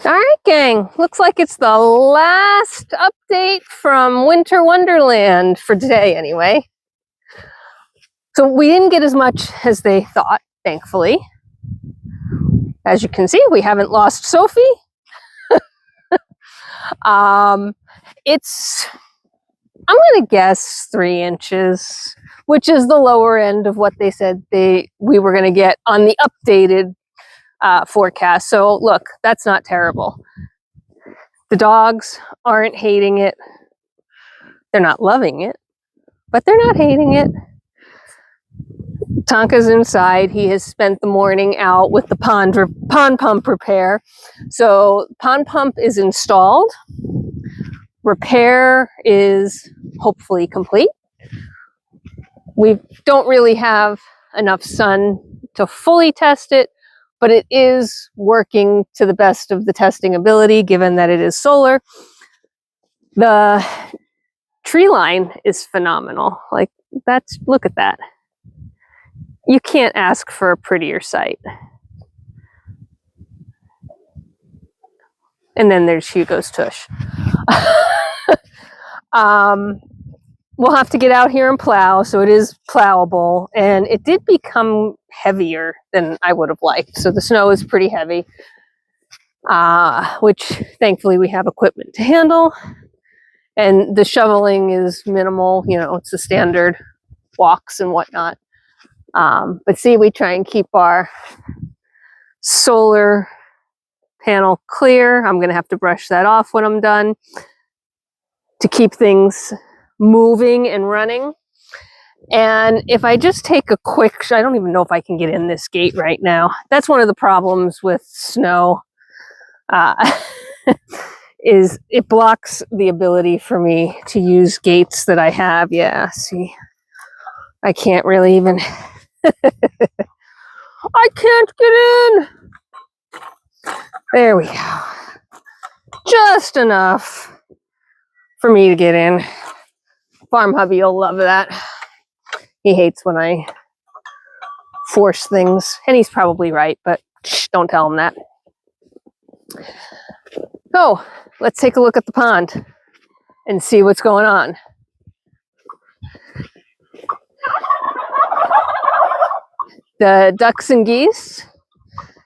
All right, gang. Looks like it's the last update from Winter Wonderland for today, anyway. So we didn't get as much as they thought, thankfully. As you can see, we haven't lost Sophie. It's, I'm going to guess 3 inches, which is the lower end of what they said we were going to get on the updated forecast. So look, that's not terrible. The dogs aren't hating it. They're not loving it, but they're not hating it. Tonka's inside. He has spent the morning out with the pond pump repair. So pond pump is installed. Repair is hopefully complete. We don't really have enough sun to fully test it, but it is working to the best of the testing ability, given that it is solar. The tree line is phenomenal. Like, look at that. You can't ask for a prettier sight. And then there's Hugo's tush. We'll have to get out here and plow, so it is plowable, and it did become heavier than I would have liked. So the snow is pretty heavy, which thankfully we have equipment to handle. And the shoveling is minimal, you know, it's the standard walks and whatnot. But see, we try and keep our solar panel clear. I'm going to have to brush that off when I'm done to keep things moving and running. And if I just take a quick, I don't even know if I can get in this gate right now. That's one of the problems with snow, is it blocks the ability for me to use gates that I have. Yeah, see, I can't really even, I can't get in. There we go. Just enough for me to get in. Farm hubby will love that. He hates when I force things, and he's probably right, but shh, don't tell him that. So let's take a look at the pond and see what's going on. The ducks and geese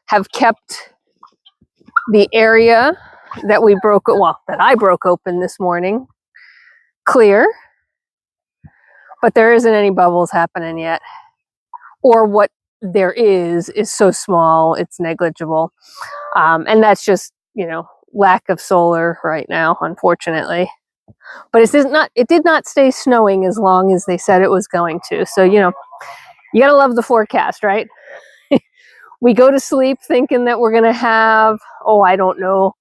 have kept the area that I broke open this morning clear, but there isn't any bubbles happening yet, or what there is so small it's negligible, and that's just, you know, lack of solar right now, unfortunately. But it did not stay snowing as long as they said it was going to. So, you know, you gotta love the forecast, right? We go to sleep thinking that we're gonna have, I don't know,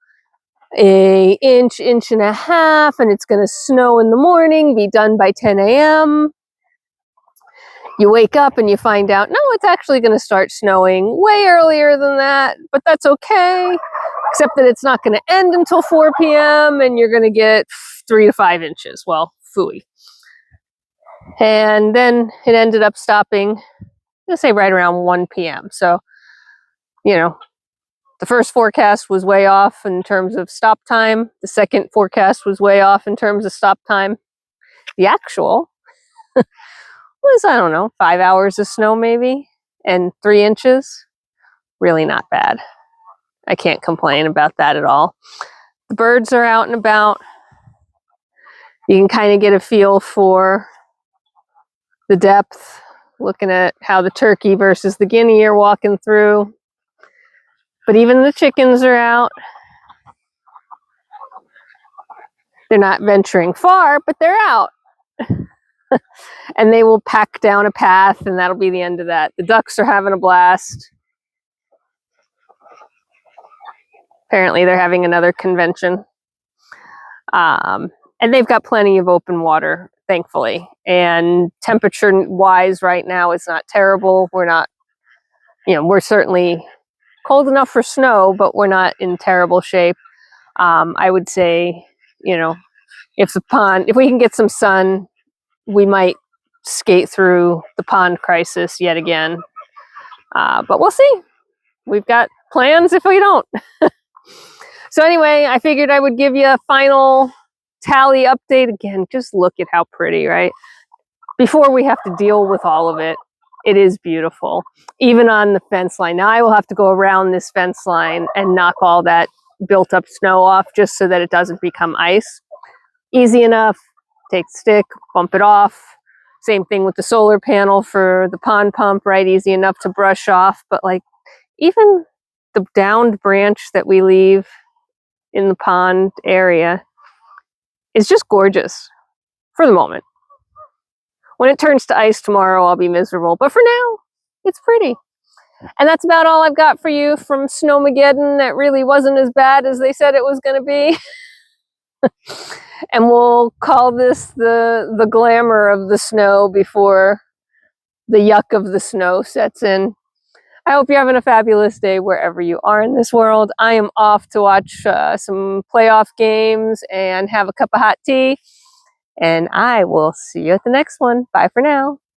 an inch and a half, and it's gonna snow in the morning, be done by 10 a.m. You wake up and you find out, no, it's actually going to start snowing way earlier than that, but that's okay, except that it's not going to end until 4 p.m. and you're going to get 3 to 5 inches. Well, phooey. And then it ended up stopping, I'm going to say right around 1 p.m. So, you know, the first forecast was way off in terms of stop time. The second forecast was way off in terms of stop time. The actual was, I don't know, 5 hours of snow maybe, and 3 inches. Really not bad. I can't complain about that at all. The birds are out and about. You can kind of get a feel for the depth, looking at how the turkey versus the guinea are walking through. But even the chickens are out. They're not venturing far, but they're out. And they will pack down a path, and that'll be the end of that. The ducks are having a blast. Apparently they're having another convention. And they've got plenty of open water, thankfully. And temperature-wise right now, it's not terrible. We're not, you know, we're certainly cold enough for snow, but we're not in terrible shape. I would say, you know, if we can get some sun, we might skate through the pond crisis yet again. But we'll see. We've got plans if we don't. So anyway, I figured I would give you a final tally update again. Just look at how pretty, right? Before we have to deal with all of it, it is beautiful. Even on the fence line. Now I will have to go around this fence line and knock all that built up snow off just so that it doesn't become ice. Easy enough. Take the stick, bump it off. Same thing with the solar panel for the pond pump, right? Easy enough to brush off. But like even the downed branch that we leave in the pond area is just gorgeous for the moment. When it turns to ice tomorrow, I'll be miserable. But for now, it's pretty. And that's about all I've got for you from Snowmageddon. That really wasn't as bad as they said it was going to be. And we'll call this the glamour of the snow before the yuck of the snow sets in. I hope you're having a fabulous day wherever you are in this world. I am off to watch some playoff games and have a cup of hot tea. And I will see you at the next one. Bye for now.